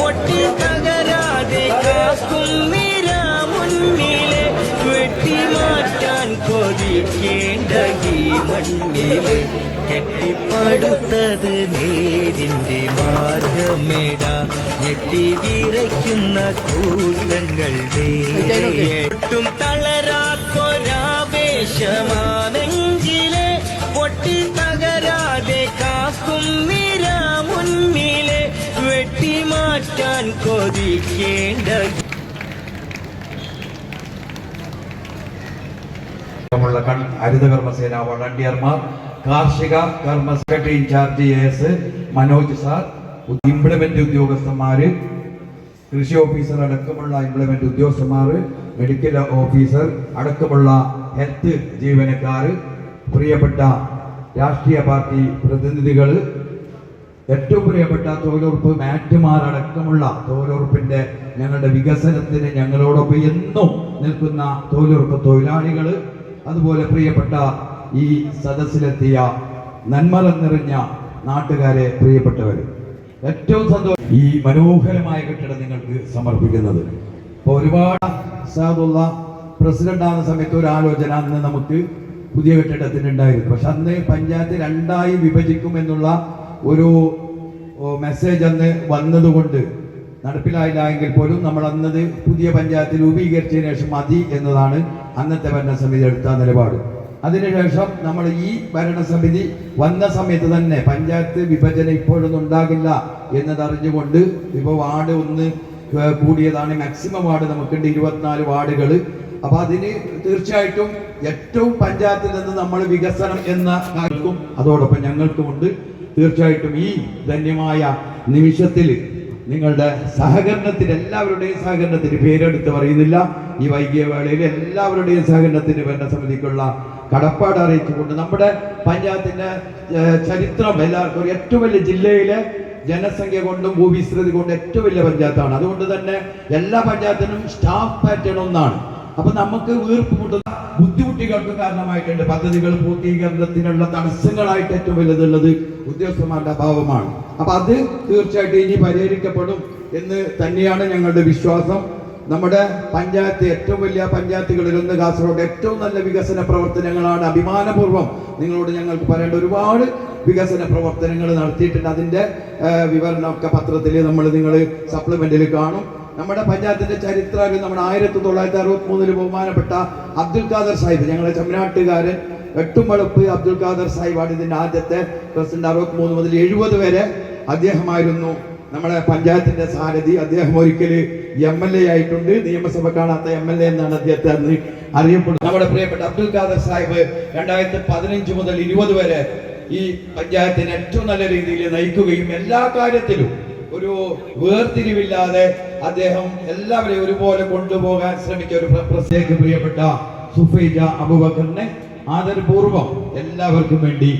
പൊട്ടി തകരാതെ കാക്കും നിര മുന്നിലെ വെട്ടിമാറ്റാൻ കൊതിക്കേണ്ട ഈ മണ്ണില് കെട്ടിപ്പടുത്തത് നേരിന്റെ മാർഗമേട ഞെട്ടി വിറയ്ക്കുന്ന കൂട്ടങ്ങളുടെ ഒട്ടും തളരാത്തൊരാവേശമാണെങ്കിലെ പൊട്ടി തകരാതെ കാക്കും നിര മുന്നിലെ വെട്ടിമാറ്റാൻ കൊതിക്കേണ്ട ഹരിതകർമ്മസേന വളണ്ടിയർമാർ, കാർഷിക കർമ്മ secretary in charge AS Manoj sir, implement ഉദ്യോഗസ്ഥന്മാര്, കൃഷി ഓഫീസർ അടക്കമുള്ള ഇംപ്ലിമെന്റ് ഉദ്യോഗസ്ഥന്മാർ, മെഡിക്കൽ ഓഫീസർ അടക്കമുള്ള ഹെൽത്ത് ജീവനക്കാർ, പ്രിയപ്പെട്ട രാഷ്ട്രീയ പാർട്ടി പ്രതിനിധികൾ, ഏറ്റവും പ്രിയപ്പെട്ട തൊഴിലുറപ്പ് മാറ്റുമാരടക്കമുള്ള തൊഴിലുറപ്പിന്റെ ഞങ്ങളുടെ വികസനത്തിന് ഞങ്ങളോടൊപ്പം എന്നും നിൽക്കുന്ന തൊഴിലുറപ്പ് തൊഴിലാളികൾ, അതുപോലെ പ്രിയപ്പെട്ട ഈ സദസ്സിലെത്തിയ നന്മ നിറഞ്ഞ നാട്ടുകാരെ, പ്രിയപ്പെട്ടവർ, ഏറ്റവും സന്തോഷം ഈ മനോഹരമായ കെട്ടിടം നിങ്ങൾക്ക് സമർപ്പിക്കുന്നത്. ഇപ്പോൾ ഒരുപാട് സാദുള്ള പ്രസിഡന്റ് ആകുന്ന സമയത്ത് ഒരു ആലോചന അന്ന് നമുക്ക് പുതിയ കെട്ടിടത്തിന് ഉണ്ടായിരുന്നു. പക്ഷെ അന്ന് പഞ്ചായത്ത് രണ്ടായി വിഭജിക്കും എന്നുള്ള ഒരു മെസ്സേജ് അന്ന് വന്നതുകൊണ്ട് നടപ്പിലായില്ല എങ്കിൽ പോലും നമ്മൾ അന്നത് പുതിയ പഞ്ചായത്ത് രൂപീകരിച്ചതിന് ശേഷം മതി എന്നതാണ് അന്നത്തെ ഭരണസമിതി എടുത്ത നിലപാട്. അതിനുശേഷം നമ്മൾ ഈ ഭരണസമിതി വന്ന സമയത്ത് തന്നെ പഞ്ചായത്ത് വിഭജനം ഇപ്പോഴൊന്നും ഉണ്ടാകില്ല എന്നതറിഞ്ഞുകൊണ്ട് ഇപ്പോൾ വാർഡ് ഒന്ന് കൂടിയതാണ്. മാക്സിമം വാർഡ് നമുക്കുണ്ട് 24 വാർഡുകൾ. അപ്പൊ അതിന് തീർച്ചയായിട്ടും ഏറ്റവും പഞ്ചായത്തിൽ നിന്ന് നമ്മൾ വികസനം എന്ന കാര്യക്കും അതോടൊപ്പം ഞങ്ങൾക്കുമുണ്ട്. തീർച്ചയായിട്ടും ഈ ധന്യമായ നിമിഷത്തിൽ നിങ്ങളുടെ സഹകരണത്തിന്, എല്ലാവരുടെയും സഹകരണത്തിന് പേരെടുത്ത് പറയുന്നില്ല, ഈ വൈകിയ വേളയിൽ എല്ലാവരുടെയും സഹകരണത്തിന് ഭരണസമിതിക്കുള്ള കടപ്പാട് അറിയിച്ചുകൊണ്ട് നമ്മുടെ പഞ്ചായത്തിന്റെ ചരിത്രം എല്ലാവർക്കും ഏറ്റവും വലിയ ജില്ലയിലെ ജനസംഖ്യ കൊണ്ടും ഭൂവിസ്തൃതി കൊണ്ടും ഏറ്റവും വലിയ പഞ്ചായത്താണ്. അതുകൊണ്ട് തന്നെ എല്ലാ പഞ്ചായത്തിനും സ്റ്റാഫ് പാറ്റേൺ ഒന്നാണ്. അപ്പൊ നമുക്ക് വീർപ്പ് മുട്ടുന്ന ബുദ്ധിമുട്ടുകൾക്ക് കാരണമായിട്ടുണ്ട്. പദ്ധതികൾ പൂർത്തീകരണത്തിനുള്ള തടസ്സങ്ങളായിട്ട് ഏറ്റവും വലുതുള്ളത് ഉദ്യോഗസ്ഥന്മാരുടെ അഭാവമാണ്. അപ്പൊ അത് തീർച്ചയായിട്ടും ഇനി പരിഹരിക്കപ്പെടും എന്ന് തന്നെയാണ് ഞങ്ങളുടെ വിശ്വാസം. നമ്മുടെ പഞ്ചായത്ത് ഏറ്റവും വലിയ പഞ്ചായത്തുകളിലൊന്ന് കാസർഗോഡ് ഏറ്റവും നല്ല വികസന പ്രവർത്തനങ്ങളാണ് അഭിമാനപൂർവ്വം നിങ്ങളോട് ഞങ്ങൾക്ക് പറയേണ്ട. ഒരുപാട് വികസന പ്രവർത്തനങ്ങൾ നടത്തിയിട്ടുണ്ട്. അതിന്റെ വിവരണമൊക്കെ പത്രത്തിൽ നിങ്ങൾ സപ്ലിമെന്റിൽ കാണും. നമ്മുടെ പഞ്ചായത്തിന്റെ ചരിത്രം നമ്മുടെ 1963 ബഹുമാനപ്പെട്ട അബ്ദുൽ ഖാദർ സാഹിബ്, ഞങ്ങളെ ചെമ്മനാട്ടുകാരൻ വെട്ടുംവളപ്പ് അബ്ദുൽ ഖാദർ സാഹിബാണ് ഇതിന്റെ ആദ്യത്തെ പ്രസിഡന്റ്. 63 മുതൽ 70 വരെ അദ്ദേഹമായിരുന്നു നമ്മുടെ പഞ്ചായത്തിന്റെ സാരഥി. അദ്ദേഹം ഒരിക്കൽ MLA ആയിട്ടുണ്ട്. നിയമസഭ കാണാത്ത MLA എന്നാണ് അദ്ദേഹത്തെ അന്ന് അറിയപ്പെടുന്നത്. നമ്മുടെ പ്രിയപ്പെട്ട അബ്ദുൽ ഖാദർ സാഹിബ് 2015 മുതൽ 20 വരെ ഈ പഞ്ചായത്തിനെ ഏറ്റവും നല്ല രീതിയിൽ നയിക്കുകയും എല്ലാ കാര്യത്തിലും ഒരു വേർതിരിവില്ലാതെ അദ്ദേഹം എല്ലാവരെയും ഒരുപോലെ കൊണ്ടുപോകാൻ ശ്രമിച്ച ഒരു പ്രത്യേക പ്രിയപ്പെട്ട സുഫൈജ അബൂബക്കറിനെ ആദരപൂർവ്വം എല്ലാവർക്കും വേണ്ടി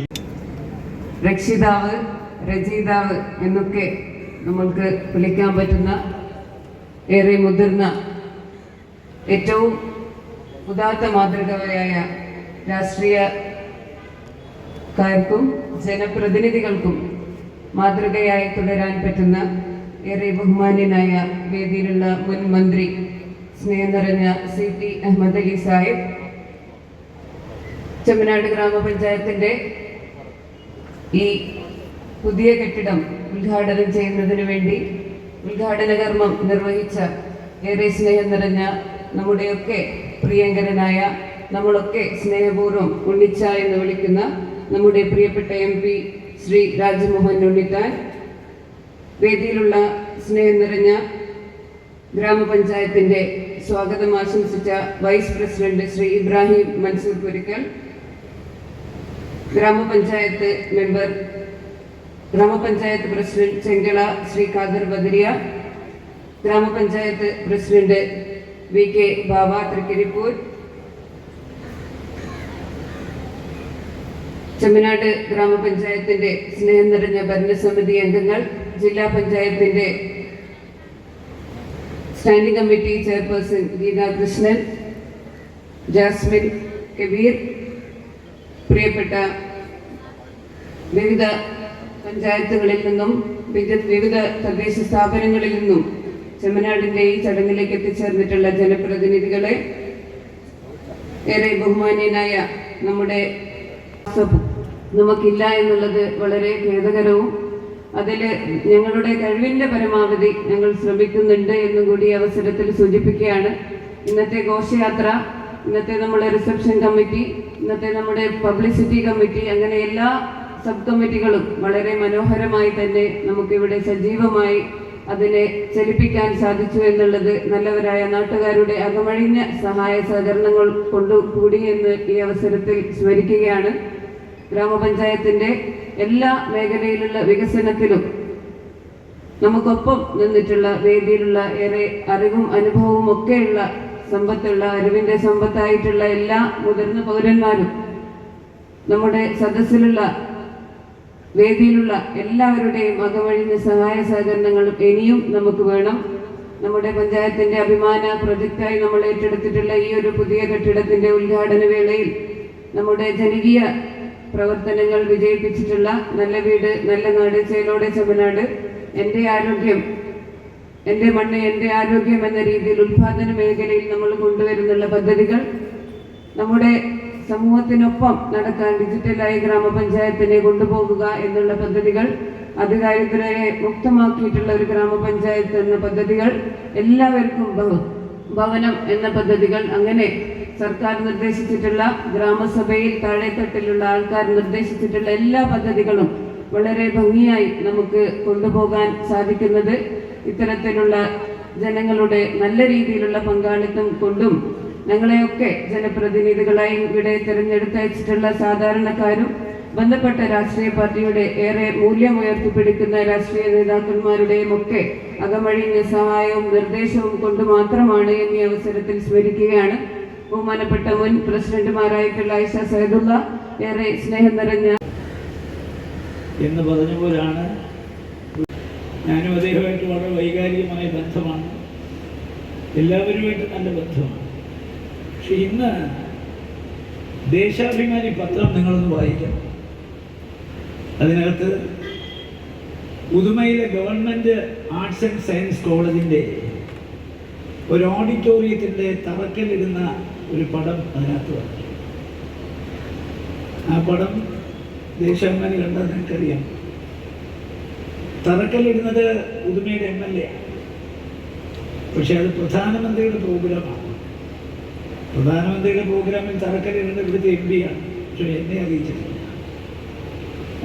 രക്ഷിതാവ്, രചയിതാവ് എന്നൊക്കെ നമ്മൾക്ക് വിളിക്കാൻ പറ്റുന്ന ഏറെ മുതിർന്ന ഏറ്റവും ഉദാത്ത മാതൃകയായ രാഷ്ട്രീയക്കാർക്കും ജനപ്രതിനിധികൾക്കും മാതൃകയായി തുടരാൻ പറ്റുന്ന ഏറെ ബഹുമാന്യനായ വേദിയിലുള്ള മുൻ മന്ത്രി, സ്നേഹം നിറഞ്ഞ CP അഹമ്മദ് അലി സാഹിബ്, ചെമ്മനാട് ഗ്രാമപഞ്ചായത്തിന്റെ ഈ പുതിയ കെട്ടിടം ഉദ്ഘാടനം ചെയ്യുന്നതിന് വേണ്ടി ഉദ്ഘാടന കർമ്മം നിർവഹിച്ച ഏറെ സ്നേഹം നിറഞ്ഞ നമ്മുടെയൊക്കെ പ്രിയങ്കരനായ, നമ്മളൊക്കെ സ്നേഹപൂർവ്വം ഉണ്ണിച്ച എന്ന് വിളിക്കുന്ന നമ്മുടെ പ്രിയപ്പെട്ട MP ശ്രീ രാജ്മോഹൻ ഉണ്ണിത്താൻ, വേദിയിലുള്ള സ്നേഹം നിറഞ്ഞ ഗ്രാമപഞ്ചായത്തിന്റെ സ്വാഗതം ആശംസിച്ച vice president Shri Ibrahim Mansoor Purikkal, grama panchayat member, grama panchayat president Chengala Shri Khader Badariya, grama panchayat president VK Baba Trikaripur, Chemnad ഗ്രാമപഞ്ചായത്തിന്റെ സ്നേഹം നിറഞ്ഞ ഭരണസമിതി അംഗങ്ങൾ, ജില്ലാ പഞ്ചായത്തിന്റെ standing committee chairperson Geetha Krishnan, Jasmine Kabeer, പ്രിയപ്പെട്ട വിവിധ പഞ്ചായത്തുകളിൽ നിന്നും വിവിധ തദ്ദേശ സ്ഥാപനങ്ങളിൽ നിന്നും ചെമ്മനാടിന്റെ ഈ ചടങ്ങിലേക്ക് എത്തിച്ചേർന്നിട്ടുള്ള ജനപ്രതിനിധികളെ, ഏറെ ബഹുമാന്യനായ നമ്മുടെ നമുക്കില്ല എന്നുള്ളത് വളരെ ഖേദകരവും അതിൽ ഞങ്ങളുടെ കഴിവിന്റെ പരമാവധി ഞങ്ങൾ ശ്രമിക്കുന്നുണ്ട് എന്നും കൂടി അവസരത്തിൽ സൂചിപ്പിക്കുകയാണ്. ഇന്നത്തെ ഘോഷയാത്ര, ഇന്നത്തെ നമ്മുടെ റിസപ്ഷൻ കമ്മിറ്റി, ഇന്നത്തെ നമ്മുടെ പബ്ലിസിറ്റി കമ്മിറ്റി, അങ്ങനെ എല്ലാ സബ് കമ്മിറ്റികളും വളരെ മനോഹരമായി തന്നെ നമുക്കിവിടെ സജീവമായി അതിനെ ചലിപ്പിക്കാൻ സാധിച്ചു എന്നുള്ളത് നല്ലവരായ നാട്ടുകാരുടെ അകമഴിഞ്ഞ സഹായ സഹകരണങ്ങൾ കൊണ്ടുകൂടി എന്ന് ഈ അവസരത്തിൽ സ്മരിക്കുകയാണ്. ഗ്രാമപഞ്ചായത്തിന്റെ എല്ലാ മേഖലയിലുള്ള വികസനത്തിലും നമുക്കൊപ്പം നിന്നിട്ടുള്ള വേദിയിലുള്ള ഏറെ അറിവും അനുഭവവും ഒക്കെയുള്ള സമ്പത്തുള്ള അറിവിന്റെ സമ്പത്തായിട്ടുള്ള എല്ലാ മുതിർന്ന പൗരന്മാരും നമ്മുടെ സദസ്സിലുള്ള വേദിയിലുള്ള എല്ലാവരുടെയും അകമഴിഞ്ഞ സഹായ സഹകരണങ്ങളും ഇനിയും നമുക്ക് വേണം. നമ്മുടെ പഞ്ചായത്തിന്റെ അഭിമാന പ്രൊജക്റ്റായി നമ്മൾ ഏറ്റെടുത്തിട്ടുള്ള ഈ ഒരു പുതിയ കെട്ടിടത്തിന്റെ ഉദ്ഘാടന വേളയിൽ നമ്മുടെ ജനകീയ പ്രവർത്തനങ്ങൾ വിജയിപ്പിച്ചിട്ടുള്ള നല്ല വീട് നല്ല നാട് ചേലോടെ ചെമ്മനാട്, എൻ്റെ ആരോഗ്യം എൻ്റെ മണ്ണ് എൻ്റെ ആരോഗ്യം എന്ന രീതിയിൽ ഉൽപാദന മേഖലയിൽ നമ്മൾ കൊണ്ടുവരുന്നുള്ള പദ്ധതികൾ, നമ്മുടെ സമൂഹത്തിനൊപ്പം നടക്കാൻ ഡിജിറ്റലായി ഗ്രാമപഞ്ചായത്തിനെ കൊണ്ടുപോകുക എന്നുള്ള പദ്ധതികൾ, അതിദാരിദ്ര്യരെ മുക്തമാക്കിയിട്ടുള്ള ഒരു ഗ്രാമപഞ്ചായത്ത് എന്ന പദ്ധതികൾ, എല്ലാവർക്കും ഭവനം എന്ന പദ്ധതികൾ, അങ്ങനെ സർക്കാർ നിർദ്ദേശിച്ചിട്ടുള്ള ഗ്രാമസഭയിൽ താഴെത്തട്ടിലുള്ള ആൾക്കാർ നിർദ്ദേശിച്ചിട്ടുള്ള എല്ലാ പദ്ധതികളും വളരെ ഭംഗിയായി നമുക്ക് കൊണ്ടുപോകാൻ സാധിക്കുന്നത് ഇത്തരത്തിലുള്ള ജനങ്ങളുടെ നല്ല രീതിയിലുള്ള പങ്കാളിത്തം കൊണ്ടും ഞങ്ങളെയൊക്കെ ജനപ്രതിനിധികളായി ഇവിടെ തിരഞ്ഞെടുത്തയച്ചിട്ടുള്ള സാധാരണക്കാരും ബന്ധപ്പെട്ട രാഷ്ട്രീയ പാർട്ടിയുടെ ഏറെ മൂല്യം ഉയർത്തിപ്പിടിക്കുന്ന രാഷ്ട്രീയ നേതാക്കന്മാരുടെയും ഒക്കെ അകമഴിഞ്ഞ സഹായവും നിർദ്ദേശവും കൊണ്ട് മാത്രമാണ് എന്നീ അവസരത്തിൽ സ്മരിക്കുകയാണ്. ബഹുമാനപ്പെട്ട മുൻ പ്രസിഡന്റുമാരായിട്ടുള്ള ആയിഷ സൈദുള്ള, ഏറെ സ്നേഹം നിറഞ്ഞ എന്ന് പറഞ്ഞ പോലാണ് ഞാനും അദ്ദേഹമായിട്ട് വളരെ വൈകാരികമായ ബന്ധമാണ്, എല്ലാവരുമായിട്ട് നല്ല ബന്ധമാണ്. പക്ഷെ ഇന്ന് ദേശാഭിമാനി പത്രം നിങ്ങളൊന്ന് വായിക്കണം. അതിനകത്ത് ഉദുമയിലെ ഗവൺമെൻറ് ആർട്സ് ആൻഡ് സയൻസ് കോളേജിൻ്റെ ഒരു ഓഡിറ്റോറിയത്തിൻ്റെ തറക്കല്ലിടുന്ന ഒരു പടം അതിനകത്ത് വന്നു. ആ പടം ദേശാഭിമാനി കണ്ടാൽ നിങ്ങൾക്കറിയാം. തറക്കല്ലിടുന്നത് ഉദുമയുടെ MLA ആണ്. പക്ഷെ അത് പ്രധാനമന്ത്രിയുടെ പ്രോഗ്രാമാണ്. പ്രധാനമന്ത്രിയുടെ പ്രോഗ്രാമിൽ തറക്കല്ലിടുന്നത് ഇവിടുത്തെ MP ആണ്. പക്ഷെ എന്നെ അറിയിച്ചിട്ടില്ല.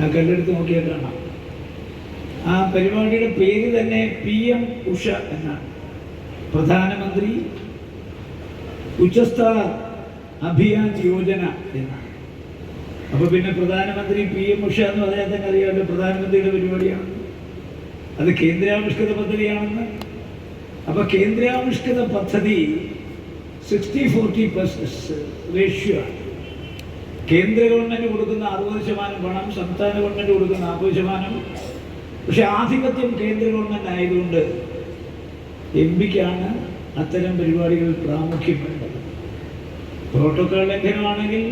ആ കല്ലെടുത്ത് നോക്കിയാൽ കാണാം. ആ പരിപാടിയുടെ പേര് തന്നെ PM ഉഷ എന്നാണ്. പ്രധാനമന്ത്രി ഉച്ചസ്ഥാർ അഭിയാൻ യോജന എന്നാണ്. അപ്പോൾ പിന്നെ പ്രധാനമന്ത്രി PM ഉഷ എന്ന് പറയാൻ തന്നെ അറിയാമല്ലോ പ്രധാനമന്ത്രിയുടെ പരിപാടിയാണ്. അത് കേന്ദ്രാവിഷ്കൃത പദ്ധതിയാണെന്ന്. അപ്പോൾ കേന്ദ്രാവിഷ്കൃത പദ്ധതി 60-40% റേഷ്യോ ആണ്. കേന്ദ്ര ഗവൺമെൻറ് കൊടുക്കുന്ന 60% പണം, സംസ്ഥാന ഗവൺമെൻറ് കൊടുക്കുന്ന 40%. പക്ഷെ ആധിപത്യം കേന്ദ്ര ഗവൺമെൻറ് ആയതുകൊണ്ട് MPക്കാണ് അത്തരം പരിപാടികൾ പ്രാമുഖ്യം വേണ്ടത്. പ്രോട്ടോക്കോൾ ലംഘനമാണെങ്കിൽ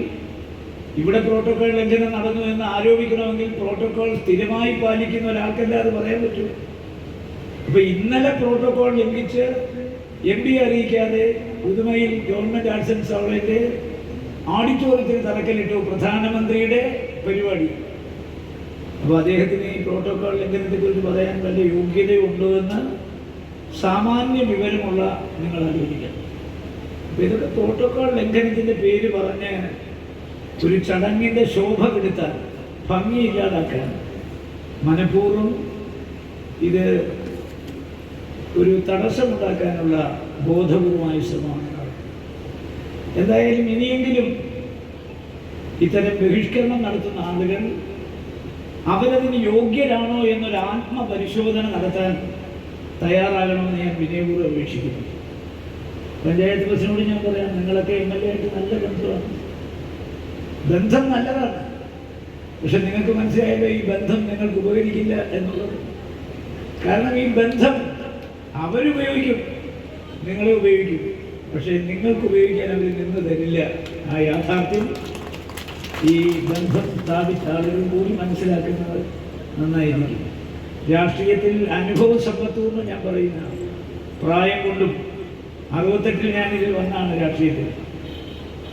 ഇവിടെ പ്രോട്ടോക്കോൾ ലംഘനം നടന്നു എന്ന് ആരോപിക്കണമെങ്കിൽ പ്രോട്ടോക്കോൾ സ്ഥിരമായി പാലിക്കുന്ന ഒരാൾക്കല്ല അത് പറയാൻ പറ്റൂ. അപ്പോൾ ഇന്നലെ പ്രോട്ടോക്കോൾ ലംഘിച്ച് MP അറിയിക്കാതെ ഉദുമയിൽ ഗവൺമെൻറ് ആർട്സ് ആൻഡ് കോളേജിലെ ഓഡിറ്റോറിയത്തിന് തറക്കല്ലിട്ടു പ്രധാനമന്ത്രിയുടെ പരിപാടി. അപ്പോൾ അദ്ദേഹത്തിന് ഈ പ്രോട്ടോക്കോൾ ലംഘനത്തെക്കുറിച്ച് പറയാൻ വല്ല യോഗ്യതയുണ്ടോ എന്ന് സാമാന്യ വിവരമുള്ള നിങ്ങൾ ആലോചിക്കണം. അപ്പോൾ ഇതൊക്കെ പ്രോട്ടോക്കോൾ ലംഘനത്തിൻ്റെ പേര് പറഞ്ഞ് ഒരു ചടങ്ങിൻ്റെ ശോഭ കെടുത്താൻ, ഭംഗിയില്ലാതാക്കാൻ മനഃപൂർവ്വം ഇത് ഒരു തടസ്സമുണ്ടാക്കാനുള്ള ബോധപൂർവമായ ശ്രമമാണ്. എന്തായാലും ഇനിയെങ്കിലും ഇത്തരം ബഹിഷ്കരണം നടത്തുന്ന ആളുകൾ അവരതിന് യോഗ്യരാണോ എന്നൊരു ആത്മപരിശോധന നടത്താൻ തയ്യാറാകണമെന്ന് ഞാൻ വിനയപൂർവ്വം അപേക്ഷിക്കുന്നു. പഞ്ചായത്ത് പ്രസിഡന്റിനോട് ഞാൻ പറയാം, നിങ്ങളൊക്കെ MLA ആയിട്ട് നല്ല ബന്ധമാണ്. ബന്ധം നല്ലതാണ്. പക്ഷെ നിങ്ങൾക്ക് മനസ്സിലായല്ലോ ഈ ബന്ധം നിങ്ങൾക്ക് ഉപകരിക്കില്ല എന്നുള്ളത്. കാരണം ഈ ബന്ധം അവരുപയോഗിക്കും, നിങ്ങളെ ഉപയോഗിക്കും. പക്ഷേ നിങ്ങൾക്ക് ഉപയോഗിക്കാൻ അവർ നിന്ന് തരില്ല. ആ യാഥാർത്ഥ്യം ഈ ബന്ധം സ്ഥാപിച്ച ആളുകൾ കൂടി മനസ്സിലാക്കുന്നത് നന്നായിരിക്കും. രാഷ്ട്രീയത്തിൽ അനുഭവ സമ്പത്തുമെന്ന് ഞാൻ പറയുന്ന പ്രായം കൊണ്ടും 68 ഞാനിതിൽ വന്നാണ് രാഷ്ട്രീയത്തിൽ.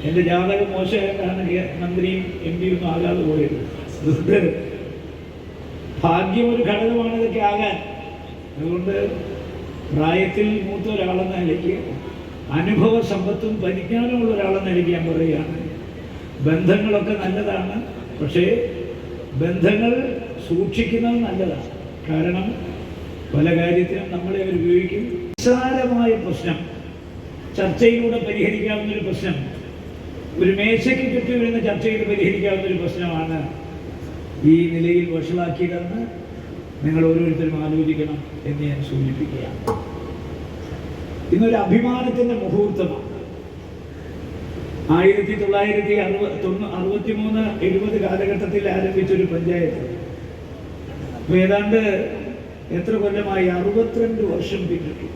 എൻ്റെ ജാതകം മോശമായിട്ടാണ് മന്ത്രിയും എം പിയും ആകാതെ പോയത്. അതുകൊണ്ട് ഭാഗ്യം ഒരു ഘടകമാണ് ഇതൊക്കെ ആകാൻ. അതുകൊണ്ട് പ്രായത്തിൽ മൂത്ത ഒരാളെന്ന നിലയ്ക്ക് അനുഭവ സമ്പത്തും പരിജ്ഞാനമുള്ള ഒരാളെന്ന നിലയ്ക്ക് ഞാൻ പറയുകയാണ്, ബന്ധങ്ങളൊക്കെ നല്ലതാണ്. പക്ഷേ ബന്ധങ്ങൾ സൂക്ഷിക്കുന്നത് നല്ലതാണ്. കാരണം പല കാര്യത്തിലും നമ്മളെ അവർ ഉപയോഗിക്കും. നിസ്സാരമായ പ്രശ്നം ചർച്ചയിലൂടെ പരിഹരിക്കാവുന്നൊരു പ്രശ്നം, ഒരു മേശയ്ക്ക് ചുറ്റി വരുന്ന ചർച്ചയിൽ പരിഹരിക്കാവുന്നൊരു പ്രശ്നമാണ് ഈ നിലയിൽ വഷളാക്കിയതെന്ന് നിങ്ങൾ ഓരോരുത്തരും ആലോചിക്കണം എന്ന് ഞാൻ സൂചിപ്പിക്കുകയാണ്. ഇന്നൊരു അഭിമാനത്തിൻ്റെ മുഹൂർത്തമാണ്. 1963-70 കാലഘട്ടത്തിൽ ആരംഭിച്ചൊരു പഞ്ചായത്ത് ഏതാണ്ട് എത്ര കൊല്ലമായി? 62 വർഷം പിന്നിട്ടു.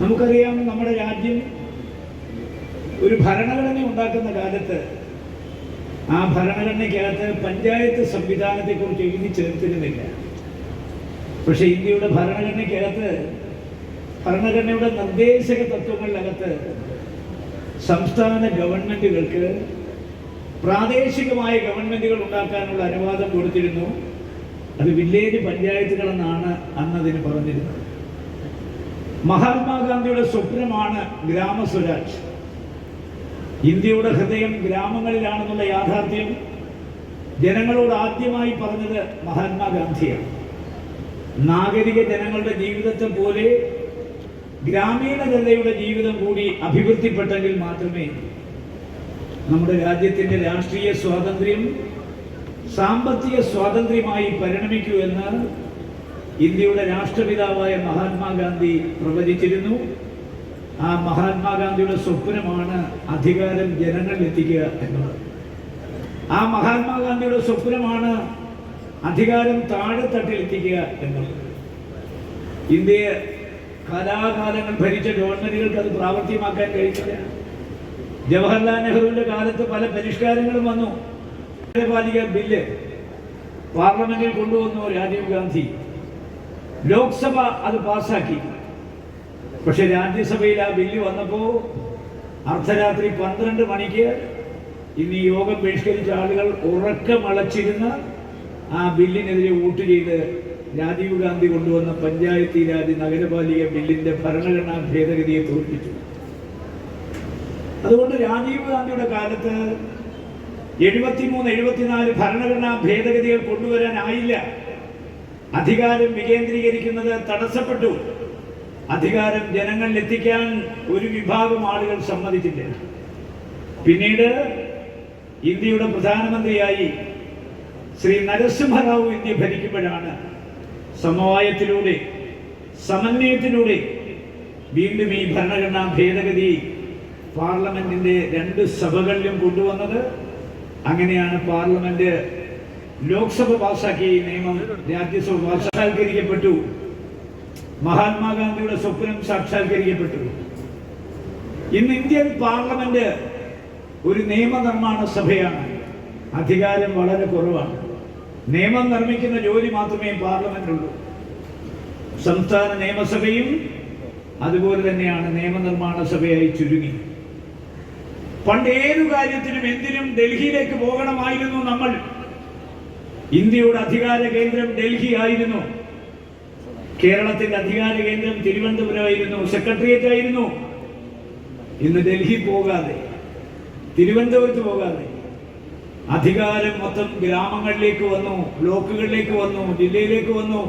നമുക്കറിയാം, നമ്മുടെ രാജ്യം ഒരു ഭരണഘടന ഉണ്ടാക്കുന്ന കാലത്ത് ആ ഭരണഘടനയ്ക്കകത്ത് പഞ്ചായത്ത് സംവിധാനത്തെക്കുറിച്ച് എഴുതി ചേർത്തിരുന്നില്ല. പക്ഷേ ഇന്ത്യയുടെ ഭരണഘടനയ്ക്കകത്ത്, ഭരണഘടനയുടെ നിർദ്ദേശക തത്വങ്ങളിനകത്ത് സംസ്ഥാന ഗവൺമെൻറ്റുകൾക്ക് പ്രാദേശികമായ ഗവൺമെൻറ്റുകൾ ഉണ്ടാക്കാനുള്ള അനുവാദം കൊടുത്തിരുന്നു. അത് വില്ലേജ് പഞ്ചായത്തുകളെന്നാണ് അന്നതിന് പറഞ്ഞിരുന്നത്. മഹാത്മാഗാന്ധിയുടെ സ്വപ്നമാണ് ഗ്രാമസ്വരാജ്. ഇന്ത്യയുടെ ഹൃദയം ഗ്രാമങ്ങളിലാണെന്നുള്ള യാഥാർത്ഥ്യം ജനങ്ങളോട് ആദ്യമായി പറഞ്ഞത് മഹാത്മാഗാന്ധിയാണ്. നാഗരിക ജനങ്ങളുടെ ജീവിതത്തെ പോലെ ഗ്രാമീണ ജനതയുടെ ജീവിതം കൂടി അഭിവൃദ്ധിപ്പെട്ടെങ്കിൽ മാത്രമേ നമ്മുടെ രാജ്യത്തിൻ്റെ രാഷ്ട്രീയ സ്വാതന്ത്ര്യം സാമ്പത്തിക സ്വാതന്ത്ര്യമായി പരിണമിക്കൂ എന്ന് ഇന്ത്യയുടെ രാഷ്ട്രപിതാവായ മഹാത്മാഗാന്ധി പ്രവചിച്ചിരുന്നു. ആ മഹാത്മാഗാന്ധിയുടെ സ്വപ്നമാണ് അധികാരം ജനങ്ങളിൽ എത്തിക്കുക എന്നുള്ളത്. ആ മഹാത്മാഗാന്ധിയുടെ സ്വപ്നമാണ് അധികാരം താഴെത്തട്ടിൽ എത്തിക്കുക എന്നുള്ളത്. ഇന്ത്യയെ കാലാകാലങ്ങൾ ഭരിച്ച ഗവൺമെന്റുകൾക്ക് അത് പ്രാവർത്തികമാക്കാൻ കഴിഞ്ഞില്ല. ജവഹർലാൽ നെഹ്റുവിന്റെ കാലത്ത് പല പരിഷ്കാരങ്ങളും വന്നു. നഗരപാലിക ബില്ല് പാർലമെന്റിൽ കൊണ്ടുവന്നു രാജീവ് ഗാന്ധി. ലോക്സഭ അത് പാസ്സാക്കി. പക്ഷെ രാജ്യസഭയിൽ ആ ബില്ല് വന്നപ്പോൾ അർദ്ധരാത്രി 12 മണിക്ക് ഇന്ന് ഈ യോഗം ബഹിഷ്കരിച്ച ആളുകൾ ഉറക്കമളച്ചിരുന്ന് ആ ബില്ലിനെതിരെ വോട്ട് ചെയ്ത് രാജീവ് ഗാന്ധി കൊണ്ടുവന്ന പഞ്ചായത്തി രാജ് നഗരപാലിക ബില്ലിന്റെ ഭരണഘടനാ ഭേദഗതിയെ തോൽപ്പിച്ചു. അതുകൊണ്ട് രാജീവ് ഗാന്ധിയുടെ കാലത്ത് 73-74 ഭരണഘടനാ ഭേദഗതികൾ കൊണ്ടുവരാനായില്ല. അധികാരം വികേന്ദ്രീകരിക്കുന്നത് തടസ്സപ്പെട്ടു. അധികാരം ജനങ്ങളിൽ എത്തിക്കാൻ ഒരു വിഭാഗം ആളുകൾ സമ്മതിച്ചില്ല. പിന്നീട് ഇന്ത്യയുടെ പ്രധാനമന്ത്രിയായി ശ്രീ നരസിംഹറാവു ഇന്ത്യ ഭരിക്കുമ്പോഴാണ് സമവായത്തിലൂടെ, സമന്വയത്തിലൂടെ വീണ്ടും ഈ ഭരണഘടനാ ഭേദഗതി പാർലമെന്റിന്റെ 2 സഭകളിലും കൊണ്ടുവന്നത്. അങ്ങനെയാണ് പാർലമെന്റ് ലോക്സഭ പാസാക്കിയ ഈ നിയമം രാജ്യസഭ സാക്ഷാത്കരിക്കപ്പെട്ടു. മഹാത്മാഗാന്ധിയുടെ സ്വപ്നം സാക്ഷാത്കരിക്കപ്പെട്ടു. ഇന്ന് ഇന്ത്യൻ പാർലമെന്റ് ഒരു നിയമനിർമ്മാണ സഭയാണ്. അധികാരം വളരെ കുറവാണ്. നിയമം നിർമ്മിക്കുന്ന ജോലി മാത്രമേ പാർലമെന്റിനുള്ളൂ. സംസ്ഥാന നിയമസഭയും അതുപോലെ തന്നെയാണ് നിയമനിർമ്മാണ സഭയായി ചുരുങ്ങി. പണ്ട് ഏതു കാര്യത്തിനും എന്തിനും ഡൽഹിയിലേക്ക് പോകണമായിരുന്നു നമ്മൾ. ഇന്ത്യയുടെ അധികാര കേന്ദ്രം ഡൽഹി ആയിരുന്നു. കേരളത്തിന്റെ അധികാര കേന്ദ്രം തിരുവനന്തപുരമായിരുന്നു, സെക്രട്ടേറിയറ്റ് ആയിരുന്നു. ഇന്ന് ഡൽഹി പോകാതെ, തിരുവനന്തപുരത്ത് പോകാതെ അധികാരം മൊത്തം ഗ്രാമങ്ങളിലേക്ക് വന്നു, ബ്ലോക്കുകളിലേക്ക് വന്നു, ജില്ലയിലേക്ക് വന്നു.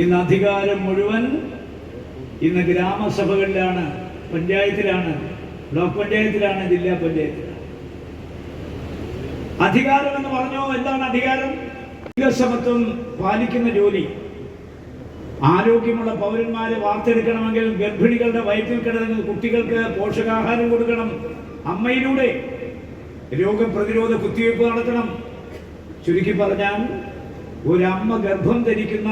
ഇന്ന് അധികാരം മുഴുവൻ ഇന്ന് ഗ്രാമസഭകളിലാണ്, പഞ്ചായത്തിലാണ്, ബ്ലോക്ക് പഞ്ചായത്തിലാണ്, ജില്ലാ പഞ്ചായത്തിലാണ്. അധികാരം എന്ന് പറഞ്ഞോ എന്താണ് അധികാരം? ലിംഗസമത്വം പാലിക്കുന്ന ജോലി. ആരോഗ്യമുള്ള പൗരന്മാരെ വാർത്തെടുക്കണമെങ്കിൽ ഗർഭിണികളുടെ വയറ്റിൽ കിടന്ന കുട്ടികൾക്ക് പോഷകാഹാരം കൊടുക്കണം. അമ്മയിലൂടെ രോഗപ്രതിരോധ കുത്തിവയ്പ് നടത്തണം. ചുരുക്കി പറഞ്ഞാൽ ഒരമ്മ ഗർഭം ധരിക്കുന്ന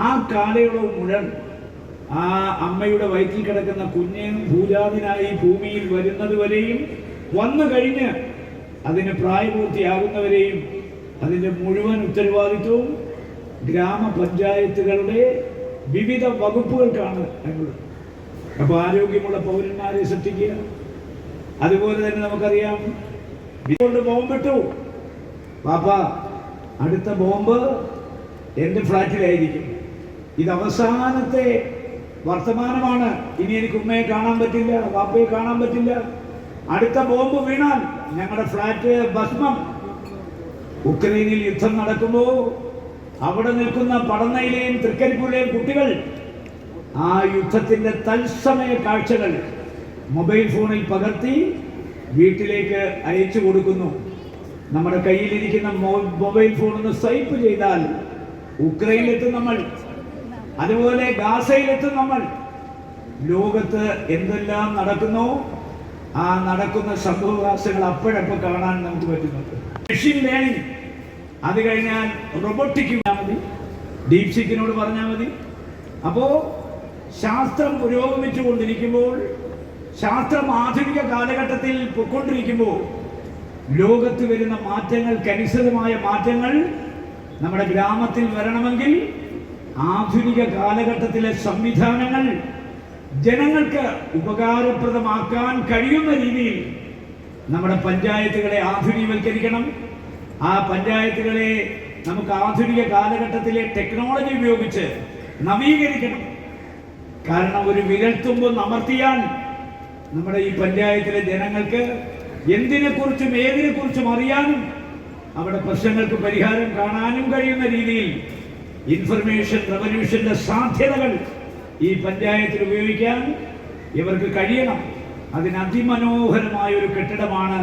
ആ കാലയളവ് മുഴുവൻ ആ അമ്മയുടെ വയറ്റിൽ കിടക്കുന്ന കുഞ്ഞ് ഭൂജാതനായി ഭൂമിയിൽ വരുന്നത് വരെയും, വന്നു കഴിഞ്ഞ് അതിന് പ്രായപൂർത്തിയാകുന്നവരെയും അതിൻ്റെ മുഴുവൻ ഉത്തരവാദിത്വവും ഗ്രാമപഞ്ചായത്തുകളുടെ വിവിധ വകുപ്പുകൾക്കാണ് ഞങ്ങളുള്ളത്. അപ്പോൾ ആരോഗ്യമുള്ള പൗരന്മാരെ സൃഷ്ടിക്കുക. അതുപോലെ തന്നെ നമുക്കറിയാം, കൊണ്ട് ബോംബിട്ടു, പാപ്പ അടുത്ത ബോംബ് എൻ്റെ ഫ്ലാറ്റിലായിരിക്കും. ഇത് അവസാനത്തെ വർത്തമാനമാണ്. ഇനി എനിക്ക് ഉമ്മയെ കാണാൻ പറ്റില്ല, വാപ്പയെ കാണാൻ പറ്റില്ല. അടുത്ത ബോംബ് വീണാൽ ഞങ്ങളുടെ ഫ്ലാറ്റ് ഭസ്മം. ഉക്രൈനിൽ യുദ്ധം നടക്കുമ്പോൾ അവിടെ നിൽക്കുന്ന പടന്നയിലെയും തൃക്കരിപ്പൂരിലെയും കുട്ടികൾ ആ യുദ്ധത്തിന്റെ തത്സമയ കാഴ്ചകൾ മൊബൈൽ ഫോണിൽ പകർത്തി വീട്ടിലേക്ക് അയച്ചു കൊടുക്കുന്നു. നമ്മുടെ കയ്യിലിരിക്കുന്ന മൊബൈൽ ഫോൺ ഒന്ന് സ്വൈപ്പ് ചെയ്താൽ ഉക്രൈനിലെത്തും നമ്മൾ, അതുപോലെ ഗാസയിലെത്തും നമ്മൾ. ലോകത്ത് എന്തെല്ലാം നടക്കുന്നോ ആ നടക്കുന്ന സംഭവവികാസങ്ങൾ അപ്പോഴപ്പോൾ കാണാൻ നമുക്ക് പറ്റുന്നുണ്ട്. മെഷീൻ ലേണിംഗ്, അത് കഴിഞ്ഞാൽ റോബോട്ടിക് മതി, ഡീപ്സിക്കിനോട് പറഞ്ഞാൽ മതി. അപ്പോൾ ശാസ്ത്രം പുരോഗമിച്ചു കൊണ്ടിരിക്കുമ്പോൾ, ശാസ്ത്രം ആധുനിക കാലഘട്ടത്തിൽ പൊയ്ക്കൊണ്ടിരിക്കുമ്പോൾ ലോകത്ത് വരുന്ന മാറ്റങ്ങൾക്കനുസൃതമായ മാറ്റങ്ങൾ നമ്മുടെ ഗ്രാമത്തിൽ വരണമെങ്കിൽ ആധുനിക കാലഘട്ടത്തിലെ സംവിധാനങ്ങൾ ജനങ്ങൾക്ക് ഉപകാരപ്രദമാക്കാൻ കഴിയുന്ന രീതിയിൽ നമ്മുടെ പഞ്ചായത്തുകളെ ആധുനികവൽക്കരിക്കണം. ആ പഞ്ചായത്തുകളെ നമുക്ക് ആധുനിക കാലഘട്ടത്തിലെ ടെക്നോളജി ഉപയോഗിച്ച് നവീകരിക്കണം. കാരണം ഒരു വിരൽത്തുമ്പ് അമർത്തിയാൽ നമ്മുടെ ഈ പഞ്ചായത്തിലെ ജനങ്ങൾക്ക് എന്തിനെക്കുറിച്ചും ഏതിനെക്കുറിച്ചും അറിയാനും അവിടെ പ്രശ്നങ്ങൾക്ക് പരിഹാരം കാണാനും കഴിയുന്ന രീതിയിൽ ഇൻഫർമേഷൻ റവല്യൂഷന്റെ സാധ്യതകൾ ഈ പഞ്ചായത്തിൽ ഉപയോഗിക്കാൻ ഇവർക്ക് കഴിയണം. അതിന് അതിമനോഹരമായ ഒരു കെട്ടിടമാണ്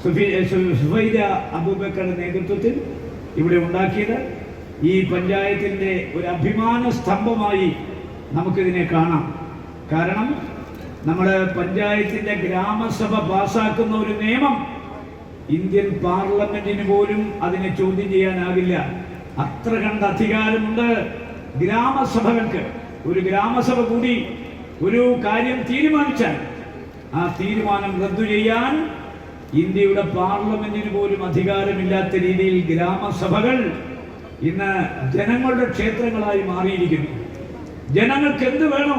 സുഫൈദ അബൂബക്കറുടെ നേതൃത്വത്തിൽ ഇവിടെ ഉണ്ടാക്കിയത്. ഈ പഞ്ചായത്തിൻ്റെ ഒരു അഭിമാന സ്തംഭമായി നമുക്കിതിനെ കാണാം. കാരണം നമ്മുടെ പഞ്ചായത്തിൻ്റെ ഗ്രാമസഭ പാസാക്കുന്ന ഒരു നിയമം ഇന്ത്യൻ പാർലമെന്റിന് പോലും അതിനെ ചോദ്യം ചെയ്യാനാകില്ല. അത്ര കണ്ട അധികാരമുണ്ട് ഗ്രാമസഭകൾക്ക്. ഒരു ഗ്രാമസഭ കൂടി ഒരു കാര്യം തീരുമാനിച്ചാൽ ആ തീരുമാനം റദ്ദു ചെയ്യാൻ ഇന്ത്യയുടെ പാർലമെന്റിന് പോലും അധികാരമില്ലാത്ത രീതിയിൽ ഗ്രാമസഭകൾ ഇന്ന് ജനങ്ങളുടെ ക്ഷേത്രങ്ങളായി മാറിയിരിക്കുന്നു. ജനങ്ങൾക്ക് എന്ത് വേണോ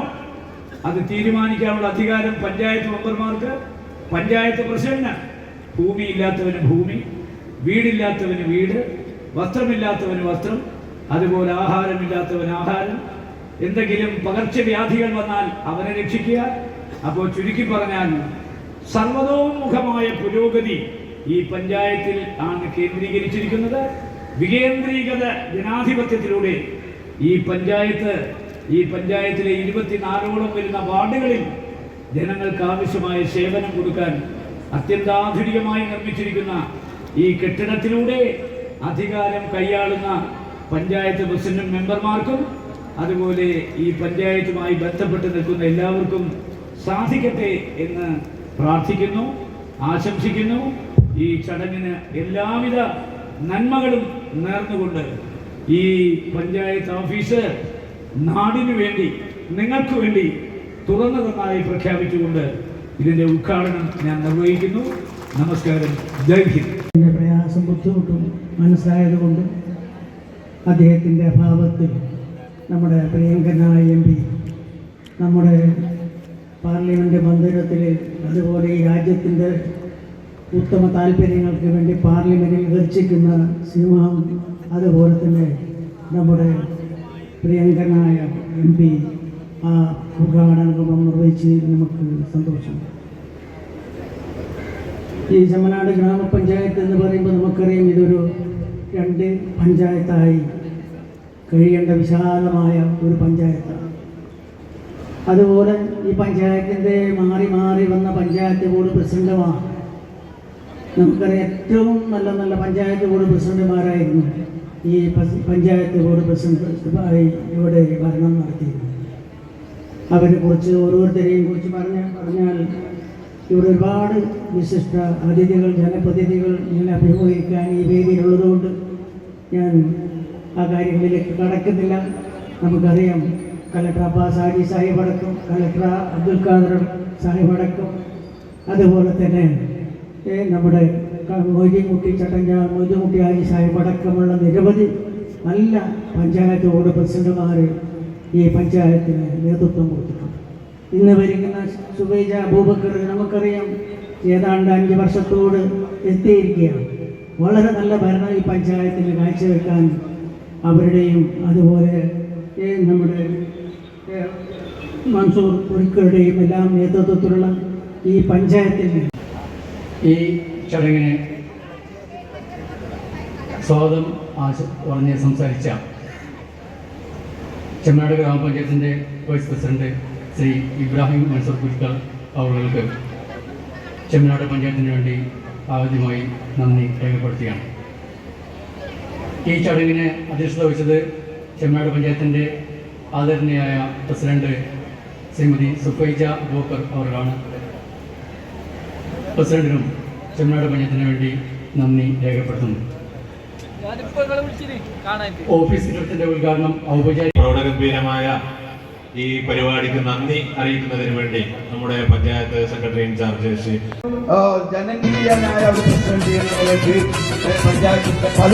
അത് തീരുമാനിക്കാനുള്ള അധികാരം പഞ്ചായത്ത് മെമ്പർമാർക്ക്, പഞ്ചായത്ത് പ്രസിഡന്റിന്. ഭൂമിയില്ലാത്തവന് ഭൂമി, വീടില്ലാത്തവന് വീട്, വസ്ത്രമില്ലാത്തവന് വസ്ത്രം, അതുപോലെ ആഹാരമില്ലാത്തവന് ആഹാരം. എന്തെങ്കിലും പകർച്ചവ്യാധികൾ വന്നാൽ അവനെ രക്ഷിക്കുക. അപ്പോൾ ചുരുക്കി പറഞ്ഞാൽ സർവതോമുഖമായ പുരോഗതി ഈ പഞ്ചായത്തിൽ ആണ് കേന്ദ്രീകരിച്ചിരിക്കുന്നത്. വികേന്ദ്രീകൃത ജനാധിപത്യത്തിലൂടെ ഈ പഞ്ചായത്തിലെ 24ഓളം വരുന്ന വാർഡുകളിൽ ജനങ്ങൾക്ക് ആവശ്യമായ സേവനം കൊടുക്കാൻ അത്യന്താധുനികമായി നിർമ്മിച്ചിരിക്കുന്ന ഈ കെട്ടിടത്തിലൂടെ അധികാരം കൈയാളുന്ന പഞ്ചായത്ത് പ്രസിഡന്റ് മെമ്പർമാർക്കും അതുപോലെ ഈ പഞ്ചായത്തുമായി ബന്ധപ്പെട്ട് നിൽക്കുന്ന എല്ലാവർക്കും സാധിക്കട്ടെ എന്ന് പ്രാർത്ഥിക്കുന്നു, ആശംസിക്കുന്നു. ഈ ചടങ്ങിന് എല്ലാവിധ നന്മകളും നേർന്നുകൊണ്ട് ഈ പഞ്ചായത്ത് ഓഫീസ് നാടിനു വേണ്ടി, നിങ്ങൾക്ക് വേണ്ടി തുറന്നതായി പ്രഖ്യാപിച്ചുകൊണ്ട് ഇതിൻ്റെ ഉദ്ഘാടനം ഞാൻ നിർവഹിക്കുന്നു. നമസ്കാരം. ജയ് ഹിന്ദ്. എൻ്റെ പ്രയാസം ബുദ്ധിമുട്ടും മനസ്സിലായതുകൊണ്ട് അദ്ദേഹത്തിൻ്റെ അഭാവത്തിൽ നമ്മുടെ പ്രിയങ്കരനായ MP നമ്മുടെ പാർലമെൻറ്റ് മന്ദിരത്തിൽ, അതുപോലെ ഈ രാജ്യത്തിൻ്റെ ഉത്തമ താല്പര്യങ്ങൾക്ക് വേണ്ടി പാർലമെൻറ്റിൽ ഗർജിക്കുന്ന സിംഹം, അതുപോലെ തന്നെ നമ്മുടെ പ്രിയങ്കരനായ MP ആ ഉദ്ഘാടനം നിർവഹിച്ച് നമുക്ക് സന്തോഷം. ഈ ചെമ്മനാട് ഗ്രാമപഞ്ചായത്ത് എന്ന് പറയുമ്പോൾ നമുക്കറിയാം ഇതൊരു 2 പഞ്ചായത്തായി കഴിയേണ്ട വിശാലമായ ഒരു പഞ്ചായത്താണ്. അതുപോലെ ഈ പഞ്ചായത്തിൻ്റെ മാറി മാറി വന്ന പഞ്ചായത്ത് ബോർഡ് പ്രസിഡന്റുമാണ്. നമുക്കറിയാം ഏറ്റവും നല്ല പഞ്ചായത്ത് ബോർഡ് പ്രസിഡന്റുമാരായിരുന്നു ഈ പഞ്ചായത്ത് ബോർഡ് പ്രസിഡന്റ് ഇവിടെ ഭരണം നടത്തിയിരുന്നു. അവരെ കുറിച്ച് ഓരോരുത്തരെയും കുറിച്ച് പറഞ്ഞാൽ ഇവിടെ ഒരുപാട് വിശിഷ്ട അതിഥികൾ, ജനപ്രതിനിധികൾ ഇങ്ങനെ അഭിമുഖീകരിക്കാൻ ഈ വേദിയിലുള്ളതുകൊണ്ട് ഞാൻ ആ കാര്യങ്ങളിലേക്ക് കടക്കുന്നില്ല. നമുക്കറിയാം കലക്ടർ അബ്ബാസ് ഹാജി സാഹിബ് അടക്കം, കലക്ടർ അബ്ദുൽ ഖാദർ സാഹിബ് അടക്കം, അതുപോലെ തന്നെ നമ്മുടെ മൊയ്തീൻകുട്ടി ചട്ടഞ്ചാൽ, മൊയ്തീൻകുട്ടി ആജി സാഹിബ് അടക്കമുള്ള നിരവധി നല്ല പഞ്ചായത്ത് ബോർഡ് പ്രസിഡന്റുമാർ ഈ പഞ്ചായത്തിന് നേതൃത്വം കൊടുത്തിട്ടുണ്ട്. ഇന്ന് ഭരിക്കുന്ന സുബൈജ അബൂബക്കർ നമുക്കറിയാം ഏതാണ്ട് 5 വർഷത്തോട് എത്തിയിരിക്കുകയാണ്. വളരെ നല്ല ഭരണം ഈ പഞ്ചായത്തിന് കാഴ്ചവെക്കാൻ അവരുടെയും അതുപോലെ നമ്മുടെ മൻസൂർ കുരിക്കളുടെയും എല്ലാം നേതൃത്വത്തിലുള്ള ഈ പഞ്ചായത്തിന് ഈ ചടങ്ങിന് സ്വാഗതം പറഞ്ഞ് സംസാരിച്ച ചെമ്മനാട് ഗ്രാമപഞ്ചായത്തിൻ്റെ വൈസ് പ്രസിഡന്റ് ശ്രീ ഇബ്രാഹിം മൻസൂർ കുരിക്കൾ അവർക്ക് ചെമ്മനാട് പഞ്ചായത്തിന് വേണ്ടി ആദ്യമായി നന്ദി രേഖപ്പെടുത്തുകയാണ്. ഈ ചടങ്ങിന് അധ്യക്ഷത വഹിച്ചത് ചെമ്മനാട് പഞ്ചായത്തിൻ്റെ ആദരണീയായ പ്രസിഡന്റ് ശ്രീമതി സുഫൈജ അബൂബക്കർ അവരാണ്. പ്രസിഡന്റിനും ചെമ്മനാട് പഞ്ചായത്തിന് വേണ്ടി നന്ദി രേഖപ്പെടുത്തുന്നു. ഓഫീസ് കെട്ടിടത്തിന്റെ ഉദ്ഘാടനം ഔപചാരിക പ്രൗഢഗംഭീരമായ ഈ പരിപാടിക്ക് നന്ദി അറിയിക്കുന്നതിന് വേണ്ടി നമ്മുടെ പഞ്ചായത്ത് സെക്രട്ടറി ഇൻചാർജ് ശ്രീ ജനകീയനായ ഒരു പ്രസിഡന്റ് എന്ന നിലയ്ക്ക് പഞ്ചായത്തിന്റെ പല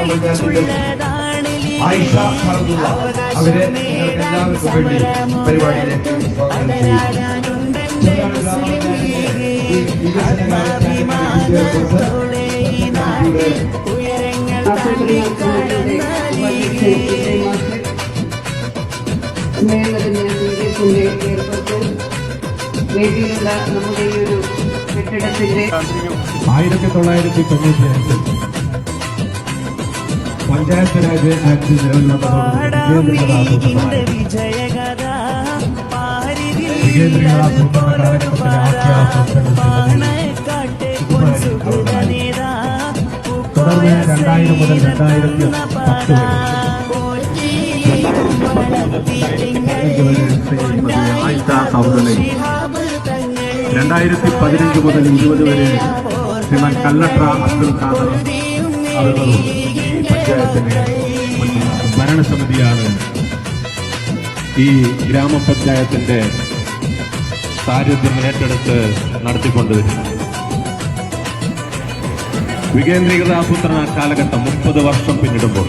വികസന ആയിഷ ഫറദുള്ള അവരെ എല്ലാവർക്കും വേണ്ടി പരിപാടിയിലേക്ക് സ്വാഗതം വേദിയിലുള്ള നമ്മുടെ ഈ ഒരു കെട്ടിടത്തിന്റെ 1995 പഞ്ചായത്ത് രാജ് ആക്ട് നിലവിൽ തുടർന്ന് 2000 മുതൽ 2015 മുതൽ 20 വരെ ശ്രീമാൻ കല്ലട്ര അബ്ദുൽ ഖാദർ അവരും ഈ പഞ്ചായത്തിന് ഭരണസമിതിയാണ് ഈ ഗ്രാമപഞ്ചായത്തിന്റെ സാരഥ്യം ഏറ്റെടുത്ത് നടത്തിക്കൊണ്ടുവരുന്നത്. വികേന്ദ്രീകൃത ആസൂത്രണ കാലഘട്ടം 30 വർഷം പിന്നിടുമ്പോൾ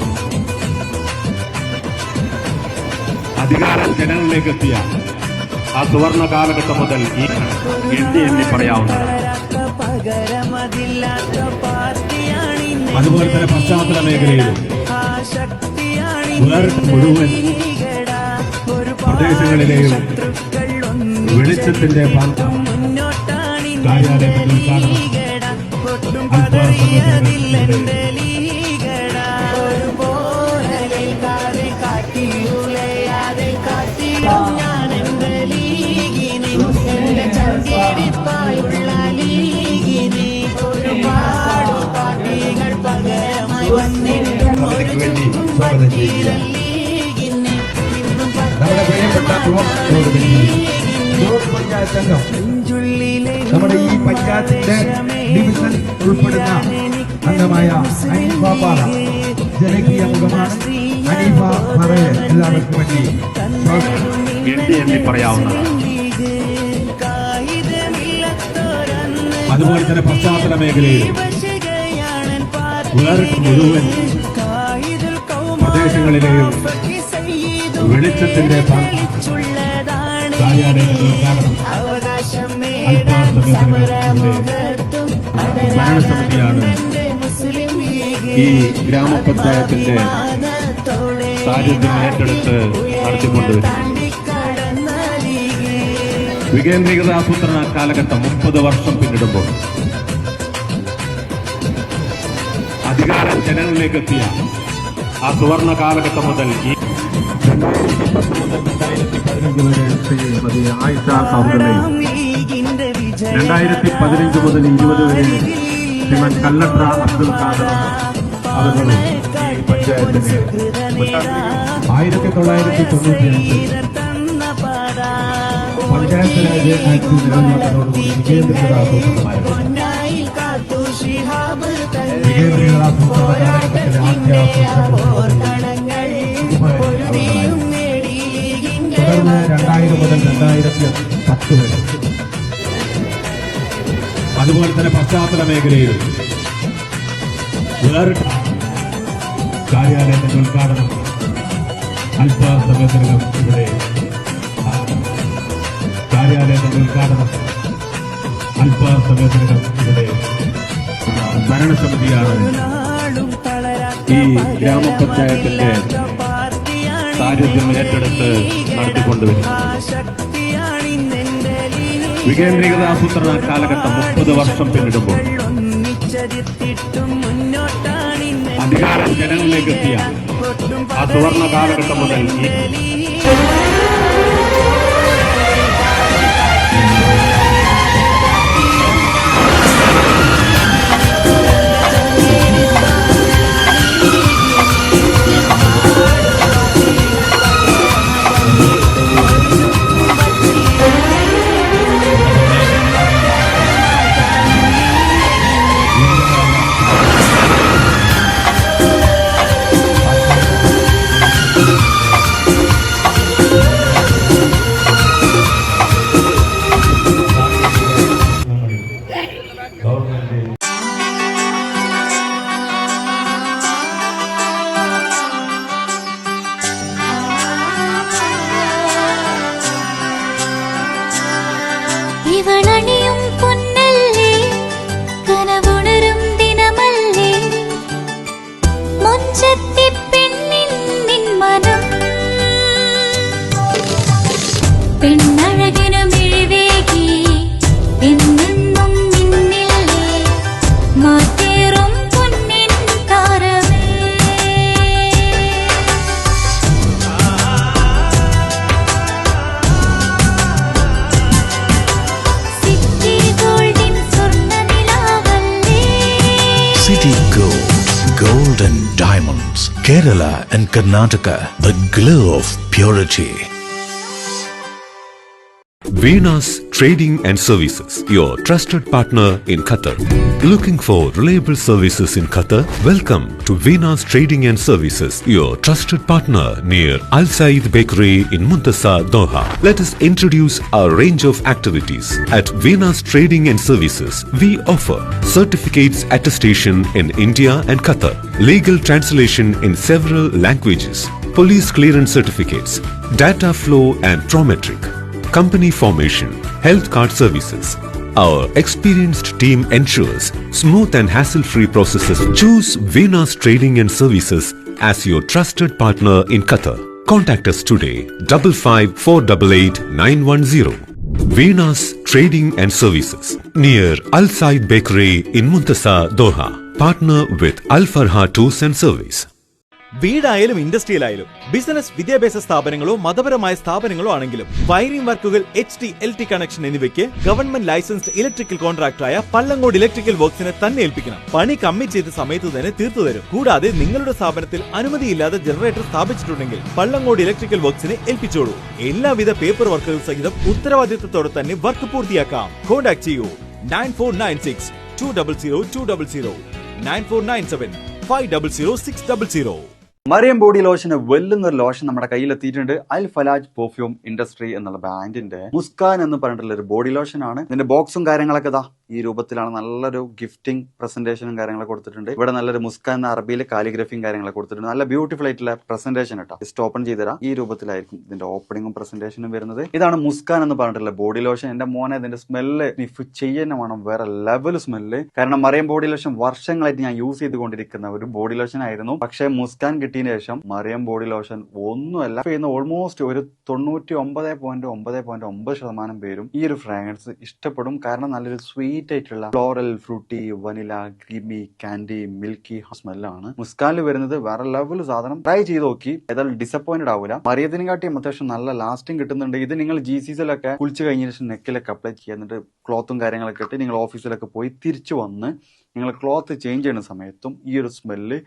അധികാരം ജനങ്ങളിലേക്ക് എത്തിയ ആ സുവർണ കാലഘട്ടം മുതൽ ഈ എണ്ണി പറയാവുന്നതാണ്. അതുപോലെ തന്നെ പശ്ചാത്തല മേഖലയിൽ മുഴുവൻ പ്രദേശങ്ങളിലെയും വെളിച്ചത്തിന്റെ കാര്യാലയത്തിന്റെ ഉദ്ഘാടനം വേണ്ടി സ്വാഗതം ചെയ്യുക. നമ്മുടെ പ്രിയപ്പെട്ട പഞ്ചായത്ത് അംഗം നമ്മുടെ ഈ പഞ്ചായത്തിന്റെ ഡിവിഷൻ ഉൾപ്പെടുന്ന അംഗമായ അനീഫ പാറ ജനകീയ മുഖമാണ്. അനീഫ പാറയെ എല്ലാവർക്കും വേണ്ടി എണ്ണി പറയാവുന്നതാണ്. അതുപോലെ തന്നെ പശ്ചാത്തല മേഖലയിൽ വേറിട്ട് മുഴുവൻ പ്രദേശങ്ങളിലെയും വെളിച്ചത്തിന്റെ ഭരണസമിതിയാണ് ഈ ഗ്രാമപഞ്ചായത്തിന്റെ സാരഥ്യം ഏറ്റെടുത്ത് നടത്തിക്കൊണ്ടുവരുന്നത്. വികേന്ദ്രീകൃത ആസൂത്രണ കാലഘട്ടം 30 വർഷം പിന്നിടുമ്പോൾ അധികാരം ജനങ്ങളിലേക്ക് എത്തിയ ആ സുവർണ കാലഘട്ടം മുതൽ ഈ 2015 മുതൽ 20 വരെ ശ്രീമാൻ കല്ലട്ര അബ്ദുൽ ഖാദർ അവர்களுം ഈ പഞ്ചായത്തിന് 1995 പഞ്ചായത്ത് രാജ് ആക്ട് നിലവിൽ തുടർന്ന് 2000 മുതൽ 2010 വരെ. അതുപോലെ തന്നെ പശ്ചാത്തല മേഖലയിൽ വേറിട്ട കാര്യാലയത്തിന്റെ ഉദ്ഘാടനം അല്പസമയത്തിനകം ഇവിടെ ഭരണസമിതിയാണ് ഈ ഗ്രാമപഞ്ചായത്തിന്റെ സാന്നിധ്യം ഏറ്റെടുത്ത് നടത്തിക്കൊണ്ടുവരുന്നത്. വികേന്ദ്രീകൃത ആസൂത്രണ കാലഘട്ടം 30 വർഷം പിന്നിടുമ്പോൾ അധികാരം ജനങ്ങളിലേക്ക് എത്തിയ ആ സുവർണ കാലഘട്ടം മുതൽ ഇവളണിയും പൊന്നല്ലേ കനവുണരും ദിനമല്ലേ മുഞ്ചത്തി പെണ്ണിൻ നിൻ മനം പെണ്ണഴകിനു മിഴിവേകി എന്നെന്നും നിന്നില്ലേ മാറ്റേറും പൊന്നിൻ താരമേ City Gold, Gold and Diamonds, Kerala and Karnataka, the glow of purity. Venus Trading and Services, your trusted partner in Qatar. Looking for reliable services in Qatar? Welcome to Venus Trading and Services, your trusted partner near Al Said Bakery in Muntasa, Doha. Let us introduce our range of activities. At Venus Trading and Services, we offer certificates attestation in India and Qatar, legal translation in several languages, police clearance certificates, data flow and prometric, company formation, health card services. Our experienced team ensures smooth and hassle-free processes. Choose Venus Trading and Services as your trusted partner in Qatar. Contact us today 55488910. Venus Trading and Services near Al Said Bakery in Muntasa, Doha. Partner with Al Farha Tours and Service. വീടായാലും ഇൻഡസ്ട്രിയിലായാലും business വിദ്യാഭ്യാസ സ്ഥാപനങ്ങളോ മതപരമായ സ്ഥാപനങ്ങളോ ആണെങ്കിലും wiring വർക്കുകൾ HT-LT connection എന്നിവയ്ക്ക് government licensed electrical കോൺട്രാക്ടറായ പള്ളങ്ങോട് electrical വർക്സിനെ തന്നെ ഏൽപ്പിക്കണം. പണി കമ്മിറ്റ് ചെയ്ത സമയത്ത് തന്നെ തീർത്തു തരും. കൂടാതെ നിങ്ങളുടെ സ്ഥാപനത്തിൽ അനുമതിയില്ലാതെ ജനറേറ്റർ സ്ഥാപിച്ചിട്ടുണ്ടെങ്കിൽ പള്ളങ്ങോട് ഇലക്ട്രിക്കൽ വർക്സിനെ ഏൽപ്പിച്ചോളൂ. എല്ലാവിധ പേപ്പർ വർക്കുകൾ സഹിതം ഉത്തരവാദിത്തത്തോടെ തന്നെ വർക്ക് പൂർത്തിയാക്കാം. കോൺടാക്ട് ചെയ്യൂ 9496 200 200 9497 500 600. മറിയം ബോഡി ലോഷന് വെല്ലുന്ന ഒരു ലോഷൻ നമ്മുടെ കയ്യിലെത്തിയിട്ടുണ്ട്. അൽ ഫലാജ് പെർഫ്യൂം ഇൻഡസ്ട്രി എന്നുള്ള ബ്രാൻഡിന്റെ മുസ്കാൻ എന്ന് പറഞ്ഞിട്ടുള്ള ഒരു ബോഡി ലോഷൻ ആണ്. ഇതിന്റെ ബോക്സും കാര്യങ്ങളൊക്കെ ഇതാ ഈ രൂപത്തിലാണ്. നല്ലൊരു ഗിഫ്റ്റിംഗ് പ്രസന്റേഷനും കാര്യങ്ങളൊക്കെ കൊടുത്തിട്ടുണ്ട്. ഇവിടെ നല്ലൊരു മുസ്കാൻ എന്ന അറബിയിൽ കാലിഗ്രഫിയും കാര്യങ്ങളൊക്കെ കൊടുത്തിട്ടുണ്ട്. നല്ല ബ്യൂട്ടിഫുൾ ആയിട്ടുള്ള പ്രസന്റേഷൻ കേട്ടോ. ജസ്റ്റ് ഓപ്പൺ ചെയ്തുതരാം. ഈ രൂപത്തിലായിരിക്കും ഇതിന്റെ ഓപ്പണിംഗും പ്രസന്റേഷനും വരുന്നത്. ഇതാണ് മുസ്കാൻ എന്ന് പറഞ്ഞിട്ടുള്ള ബോഡി ലോഷൻ. എന്റെ മോനെ ഇതിന്റെ സ്മെല്ല് സ്നിഫ് ചെയ്യുന്ന വേണം, വേറെ ലെവൽ സ്മെല്ല്. കാരണം മറിയം ബോഡി ലോഷൻ വർഷങ്ങളായിട്ട് ഞാൻ യൂസ് ചെയ്തുകൊണ്ടിരിക്കുന്ന ഒരു ബോഡി ലോഷൻ ആയിരുന്നു. പക്ഷേ മുസ്കാൻ കിട്ടിയതിന് ശേഷം മറിയം ബോഡി ലോഷൻ ഒന്നുമല്ല ചെയ്യുന്ന ഓൾമോസ്റ്റ് ഒരു 99.9% പേരും ഈ ഒരു ഫ്രാഗ്രൻസ് ഇഷ്ടപ്പെടും. കാരണം നല്ലൊരു സ്വീറ്റ് ആയിട്ടുള്ള floral, fruity, vanilla, creamy, candy, milky സ്മെല്ലാണ് മുസ്കാനിൽ വരുന്നത്. വേറെ ലെവൽ സാധനം. ട്രൈ ചെയ്ത് നോക്കി, ഏതായാലും ഡിസപ്പോയിന്റഡ് ആവില്ല. മറിയത്തിനെക്കാട്ടിയും അത്യാവശ്യം നല്ല ലാസ്റ്റിംഗ് കിട്ടുന്നുണ്ട്. ഇത് നിങ്ങൾ GCസിലൊക്കെ കുളിച്ച് കഴിഞ്ഞ ശേഷം നെക്കിലൊക്കെ അപ്ലൈ ചെയ്യുക. എന്നിട്ട് ക്ലോത്തും കാര്യങ്ങളൊക്കെ ഇട്ട് നിങ്ങൾ ഓഫീസിലൊക്കെ പോയി തിരിച്ചു വന്ന് നിങ്ങൾ ക്ലോത്ത് ചേഞ്ച് ചെയ്യുന്ന സമയത്തും ഈ ഒരു സ്മെല്ല്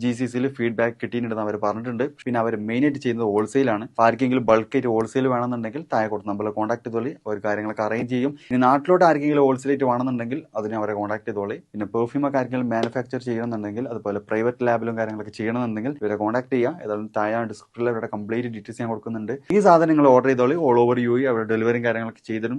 GCCയിൽ ഫീഡ്ബാക്ക് കിട്ടിയിട്ടുണ്ടെന്ന് അവർ പറഞ്ഞിട്ടുണ്ട്. പിന്നെ അവർ മെയിനായിട്ട് ചെയ്യുന്നത് ഹോൾസെയിലാണ്. ആർക്കെങ്കിലും ബൾക്കായിട്ട് ഹോൾസെയിൽ വേണമെന്നുണ്ടെങ്കിൽ താഴെ കൊടുത്ത് നമ്മൾ കോൺടാക്ട് ചെയ്തോളി, അവർ കാര്യങ്ങളൊക്കെ അറേഞ്ച് ചെയ്യും. ഇനി നാട്ടിലോട്ട് ആർക്കെങ്കിലും ഹോൾസെയിലായിട്ട് വേണമെന്നുണ്ടെങ്കിൽ അതിനെ അവരെ കോൺടാക്ട് ചെയ്തോളി. പിന്നെ പെർഫ്യൂമൊക്കെ ആർക്കെങ്കിലും മാനുഫാക്ചർ ചെയ്യണമെന്നുണ്ടെങ്കിൽ അതുപോലെ പ്രൈവറ്റ് ലാബിലും കാര്യങ്ങളൊക്കെ ചെയ്യണമെന്നുണ്ടെങ്കിൽ ഇവരെ കോൺടാക്ട് ചെയ്യുക. ഏതായാലും താഴെ ഡിസ്ക്രിപ്ഷനിൽ അവരുടെ കംപ്ലീറ്റ് ഡീറ്റെയിൽസ് ഞാൻ കൊടുക്കുന്നുണ്ട്. ഈ സാധനങ്ങൾ ഓർഡർ ചെയ്തോളി. ഓൾ ഓവർ UAE അവരുടെ ഡെലിവറിയും കാര്യങ്ങളൊക്കെ ചെയ്തിടും.